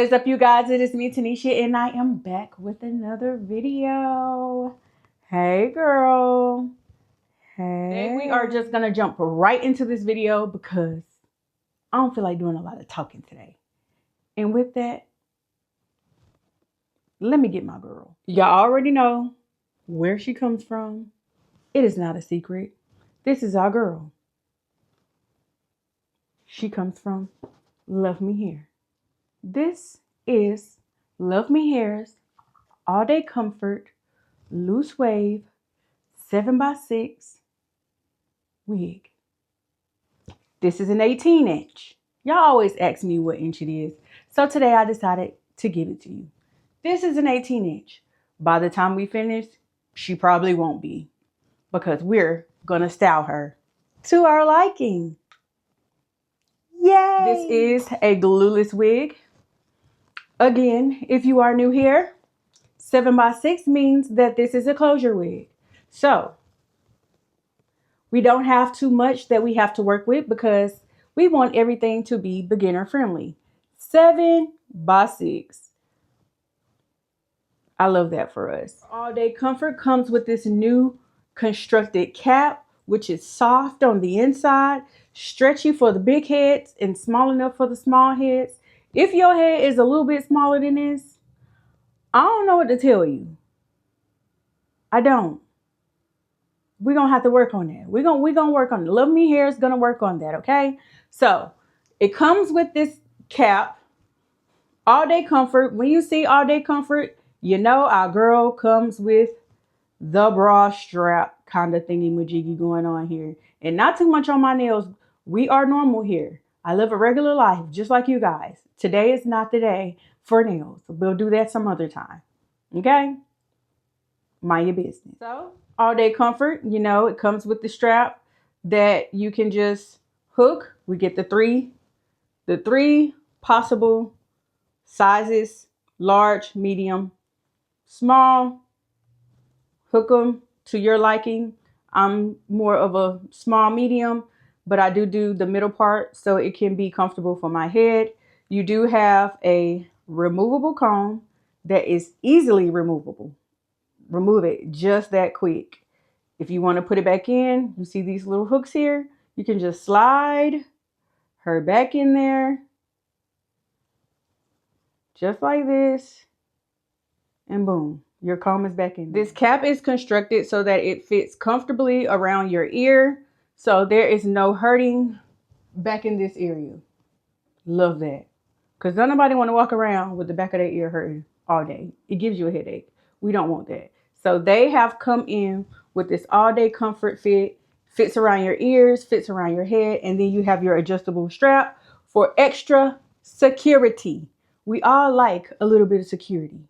is up, you guys? It is me, Tanisha, and I am back with another video. Hey, girl. Hey. We are just going to jump right into this video because I don't feel like doing a lot of talking today. And with that, let me get my girl. Y'all already know where she comes from. It is not a secret. This is our girl. She comes from Luvme Hair. This is Luvme Hair's All-Day Comfort Loose Wave 7x6 wig. This is an 18-inch. Y'all always ask me what inch it is. So today I decided to give it to you. This is an 18-inch. By the time we finish, she probably won't be, because we're going to style her to our liking. Yay! This is a glueless wig. Again, if you are new here, 7x6 means that this is a closure wig. So we don't have too much that we have to work with because we want everything to be beginner friendly. 7x6. I love that for us. All Day Comfort comes with this new constructed cap, which is soft on the inside, stretchy for the big heads and small enough for the small heads. If your head is a little bit smaller than this, I don't know what to tell you. I don't. We're going to have to work on that. We're going to work on it. Luvme Hair is going to work on that, okay? So, it comes with this cap. All Day Comfort. When you see All Day Comfort, you know our girl comes with the bra strap kind of thingy majiggy going on here. And not too much on my nails. We are normal here. I live a regular life just like you guys. Today is not the day for nails. We'll do that some other time. Okay? Mind your business. So, All Day Comfort, you know, it comes with the strap that you can just hook. We get the three possible sizes: large, medium, small. Hook them to your liking. I'm more of a small medium, but I do the middle part so it can be comfortable for my head. You do have a removable comb that is easily removable. Remove it just that quick. If you want to put it back in, you see these little hooks here? You can just slide her back in there. Just like this. And boom, your comb is back in. This cap is constructed so that it fits comfortably around your ear. So there is no hurting back in this area. Love that. Because don't nobody want to walk around with the back of their ear hurting all day. It gives you a headache. We don't want that. So they have come in with this All Day Comfort fit. Fits around your ears, fits around your head. And then you have your adjustable strap for extra security. We all like a little bit of security.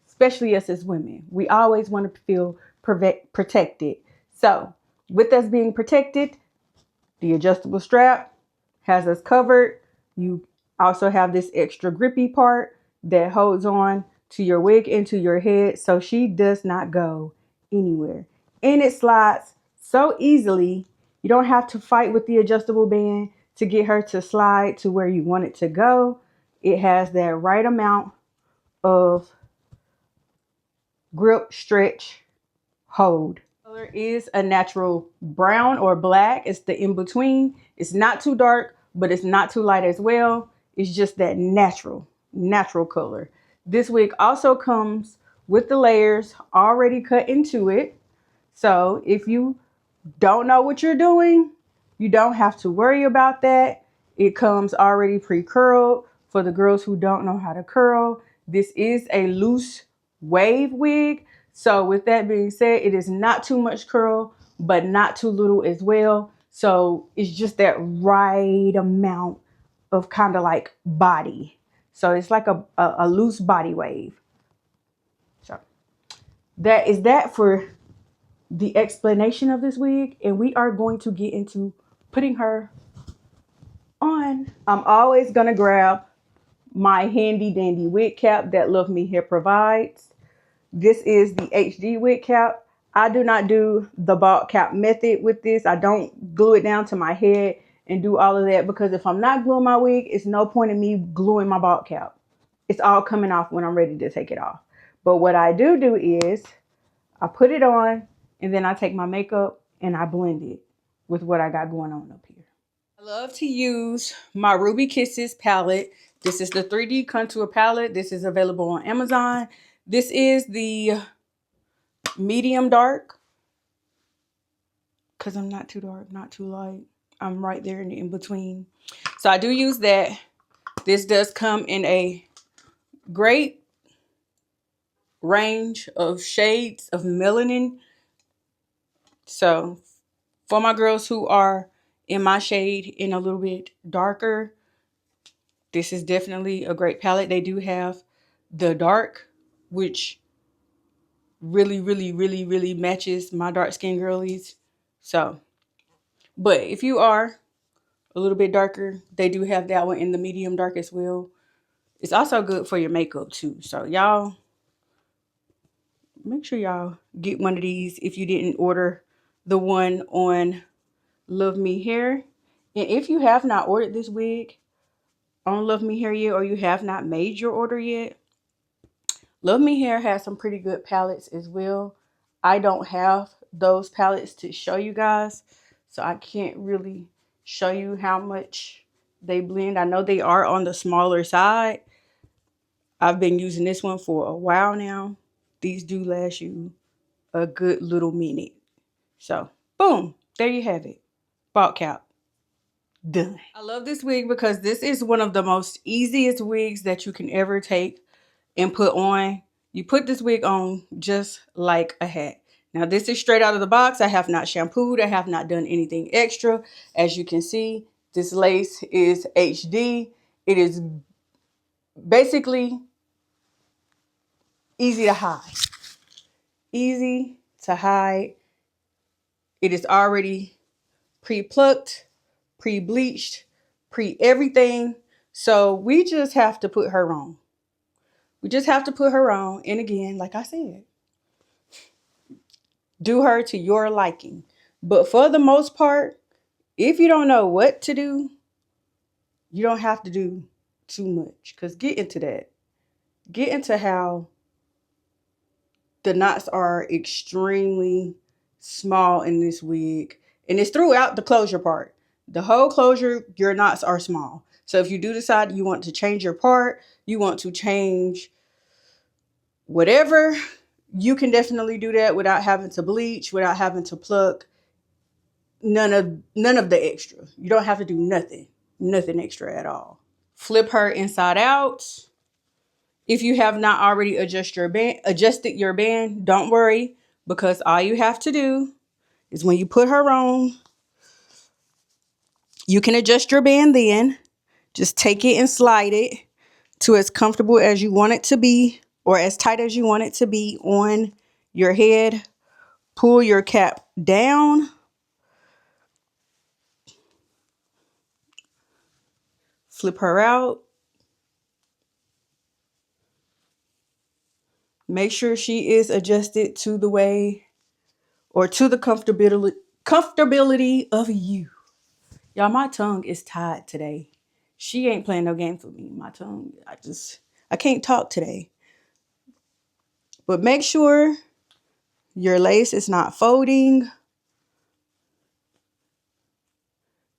Especially us as women. We always want to feel protected. So with us being protected, the adjustable strap has us covered. You also have this extra grippy part that holds on to your wig and to your head so she does not go anywhere. And it slides so easily. You don't have to fight with the adjustable band to get her to slide to where you want it to go. It has that right amount of grip, stretch, hold. Color is a natural brown or black. It's the in between. It's not too dark, but it's not too light as well. It's just that natural color. This wig also comes with the layers already cut into it. So if you don't know what you're doing, you don't have to worry about that. It comes already pre-curled for the girls who don't know how to curl. This is a loose wave wig. So with that being said, it is not too much curl, but not too little as well. So it's just that right amount of kind of like body. So it's like a loose body wave. So that is that for the explanation of this wig. And we are going to get into putting her on. I'm always going to grab my handy dandy wig cap that Luvme Hair provides. This is the HD wig cap. I do not do the bald cap method with this. I don't glue it down to my head and do all of that because if I'm not gluing my wig, it's no point in me gluing my bald cap. it's all coming off when I'm ready to take it off. But what I do is I put it on and then I take my makeup and I blend it with what I got going on up here. I love to use my Ruby Kisses palette. This is the 3D contour palette. This is available on Amazon. This is the medium dark because I'm not too dark, not too light. I'm right there in between. So I do use that. This does come in a great range of shades of melanin. So for my girls who are in my shade and a little bit darker, this is definitely a great palette. They do have the dark, which really matches my dark skin girlies. So, but if you are a little bit darker, they do have that one in the medium dark as well. It's also good for your makeup too. So y'all, make sure y'all get one of these if you didn't order the one on Luvme Hair. And if you have not ordered this wig on Luvme Hair yet, or you have not made your order yet, Luvme Hair has some pretty good palettes as well. I don't have those palettes to show you guys, so I can't really show you how much they blend. I know they are on the smaller side. I've been using this one for a while now. These do last you a good little minute. So, boom, there you have it. Bald cap. Done. I love this wig because this is one of the most easiest wigs that you can ever take and put on. You put this wig on just like a hat. Now this is straight out of the box. I have not shampooed. I have not done anything extra. As you can see, this lace is HD. It is basically easy to hide. Easy to hide. It is already pre-plucked, pre-bleached, pre-everything. So we just have to put her on. We just have to put her on. And again, like I said, do her to your liking. But for the most part, if you don't know what to do, you don't have to do too much. Because get into that. Get into how the knots are extremely small in this wig. And it's throughout the closure part. The whole closure, your knots are small. So if you do decide you want to change your part, you want to change whatever, you can definitely do that without having to bleach, without having to pluck. None of the extra. You don't have to do nothing extra at all. Flip her inside out. If you have not already adjusted your band, don't worry, because all you have to do is when you put her on, you can adjust your band then. Just take it and slide it to as comfortable as you want it to be, or as tight as you want it to be on your head. Pull your cap down. Flip her out. Make sure she is adjusted to the way, or to the comfortability of you. Y'all, my tongue is tied today. She ain't playing no games with me. My tongue, I can't talk today. But make sure your lace is not folding.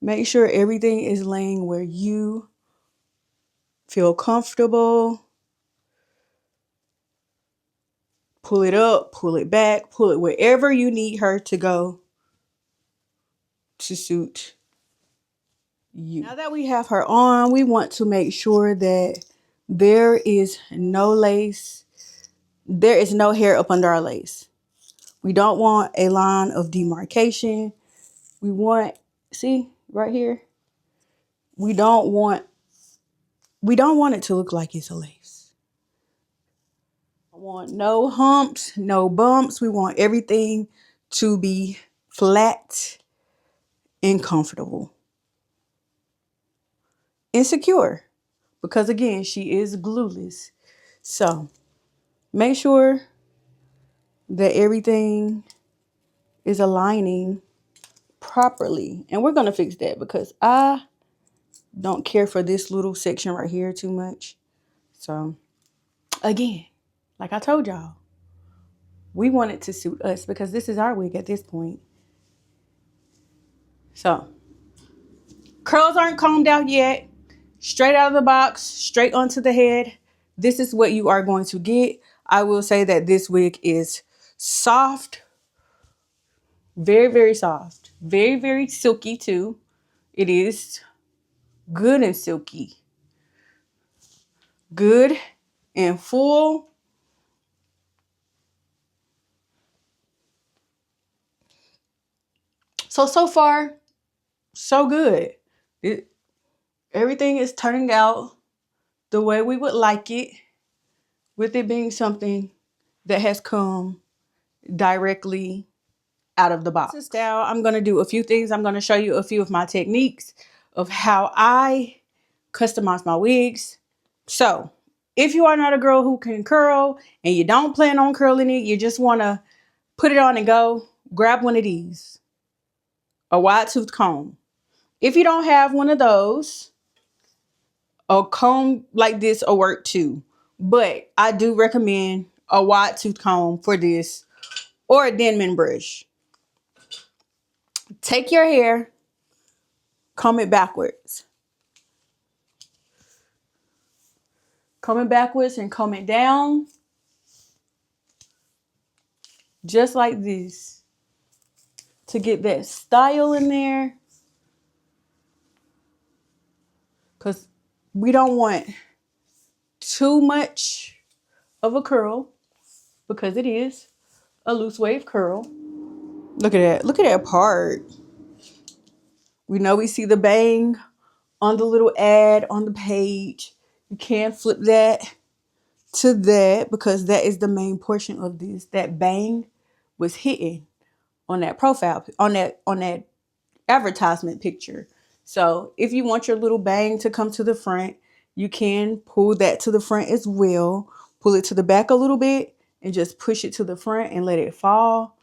Make sure everything is laying where you feel comfortable. Pull it up, pull it back, pull it wherever you need her to go to suit you. Now that we have her on, we want to make sure that there is no lace. There is no hair up under our lace. We don't want a line of demarcation. We want, see right here? We don't want it to look like it's a lace. I want no humps, no bumps. We want everything to be flat and comfortable. And secure. Because again, she is glueless. So make sure that everything is aligning properly. And we're going to fix that because I don't care for this little section right here too much. So again, like I told y'all, we want it to suit us because this is our wig at this point. So curls aren't combed out yet. Straight out of the box, straight onto the head. This is what you are going to get. I will say that this wig is soft. Very, very soft. Very, very silky too. It is good and silky. Good and full. So far, so good. Everything is turning out the way we would like it, with it being something that has come directly out of the box. This style, I'm going to do a few things. I'm going to show you a few of my techniques of how I customize my wigs. So if you are not a girl who can curl and you don't plan on curling it, you just want to put it on and go, grab one of these, a wide tooth comb. If you don't have one of those, a comb like this will work too. But I do recommend a wide tooth comb for this, or a Denman brush. Take your hair, comb it backwards. Comb it backwards and comb it down. Just like this. To get that style in there. Because we don't want too much of a curl. Because it is a loose wave curl. Look at that. Look at that part. We know we see the bang on the little ad on the page. You can flip that to that because that is the main portion of this. That bang was hidden on that profile, on that advertisement picture. So if you want your little bang to come to the front, you can pull that to the front as well. Pull it to the back a little bit and just push it to the front and let it fall.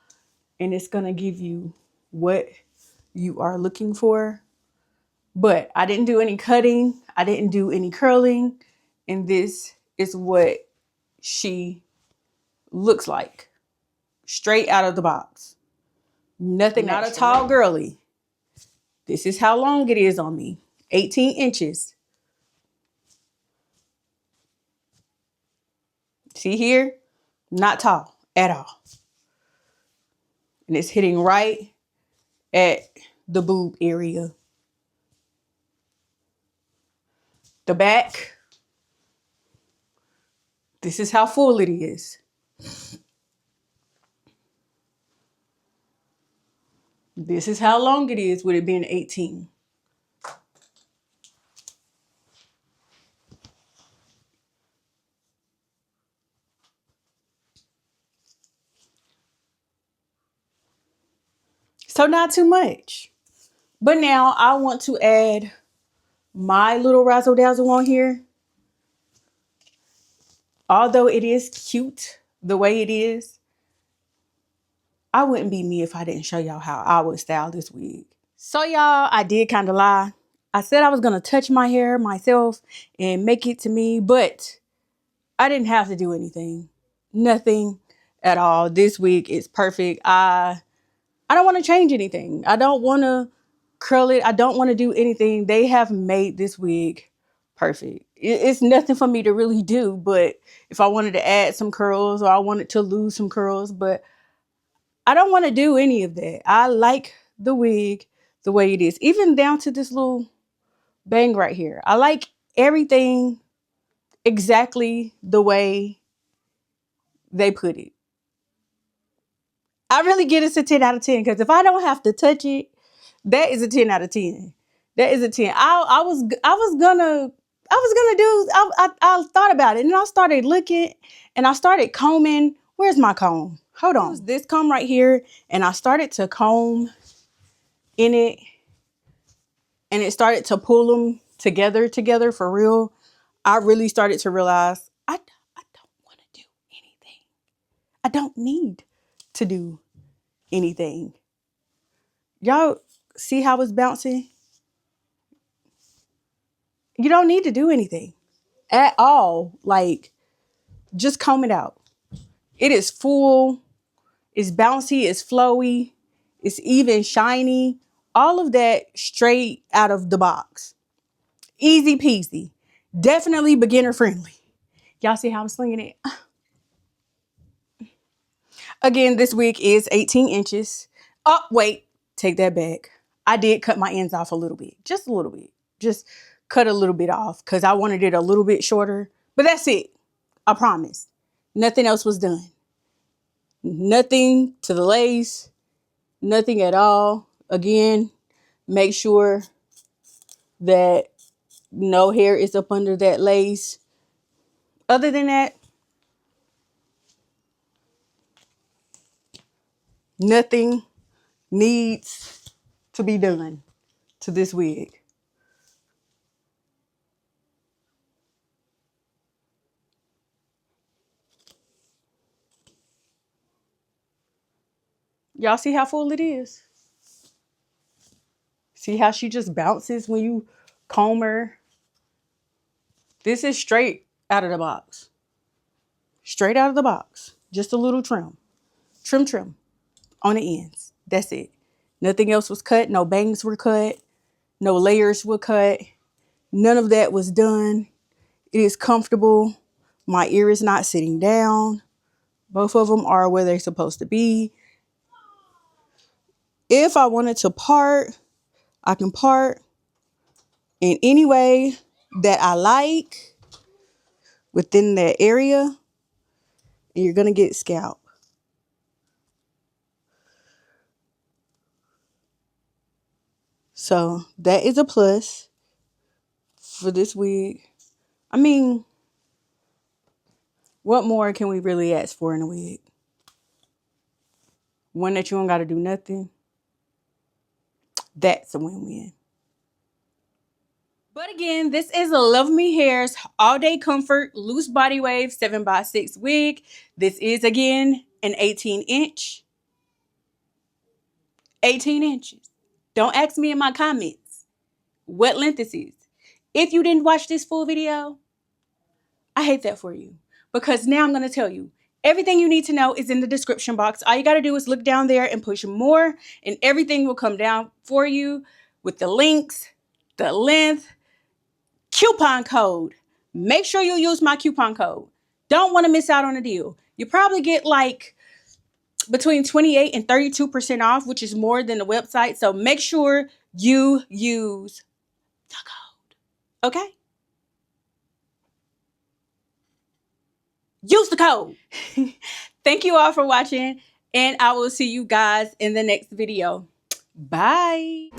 And it's going to give you what you are looking for. But I didn't do any cutting. I didn't do any curling. And this is what she looks like. Straight out of the box. Nothing, not a tall girly. This is how long it is on me. 18 inches. See here? Not tall at all. And it's hitting right at the boob area. The back. This is how full it is. This is how long it is with it being 18. So not too much. But now I want to add my little razzle dazzle on here. Although it is cute the way it is, I wouldn't be me if I didn't show y'all how I would style this wig. So y'all, I did kind of lie. I said I was going to touch my hair myself and make it to me, but I didn't have to do anything. Nothing at all. This wig is perfect. I don't want to change anything. I don't want to curl it. I don't want to do anything. They have made this wig perfect. It's nothing for me to really do, but if I wanted to add some curls or I wanted to lose some curls, but I don't want to do any of that. I like the wig the way it is, even down to this little bang right here. I like everything exactly the way they put it. I really give this a 10 out of 10 because if I don't have to touch it, that is a 10 out of 10. That is a 10. I was gonna do, I thought about it and I started looking and I started combing. Where's my comb? Hold on. Use this comb right here and I started to comb in it and it started to pull them together for real. I really started to realize I don't want to do anything. I don't need to do anything. Y'all see how it's bouncing? You don't need to do anything. at all. Like, just comb it out. It is full, it's bouncy, it's flowy, it's even shiny. All of that straight out of the box. Easy peasy. Definitely beginner friendly. Y'all see how I'm slinging it? Again, this wig is 18 inches. Oh, wait, take that back. I did cut my ends off a little bit, just a little bit. Just cut a little bit off because I wanted it a little bit shorter. But that's it. I promise. Nothing else was done. Nothing to the lace. Nothing at all. Again, make sure that no hair is up under that lace. Other than that, nothing needs to be done to this wig. Y'all see how full it is? See how she just bounces when you comb her? This is straight out of the box. Straight out of the box. Just a little trim. Trim on the ends. That's it. Nothing else was cut. No bangs were cut. No layers were cut. None of that was done. It is comfortable. My ear is not sitting down. Both of them are where they're supposed to be. If I wanted to part, I can part in any way that I like within that area. And you're going to get scalp. So that is a plus for this wig. I mean, what more can we really ask for in a wig? One that you don't got to do nothing. That's a win-win. But again, this is a Luvme Hair's All Day Comfort Loose Body Wave 7x6 wig. This is, again, an 18 inch. 18 inches. Don't ask me in my comments what length this is. If you didn't watch this full video, I hate that for you. Because now I'm going to tell you. Everything you need to know is in the description box. All you got to do is look down there and push more. And everything will come down for you with the links, the length, coupon code. Make sure you use my coupon code. Don't want to miss out on a deal. You probably get like between 28 and 32% off, which is more than the website. So make sure you use the code. Okay? Use the code. Thank you all for watching, and I will see you guys in the next video. Bye.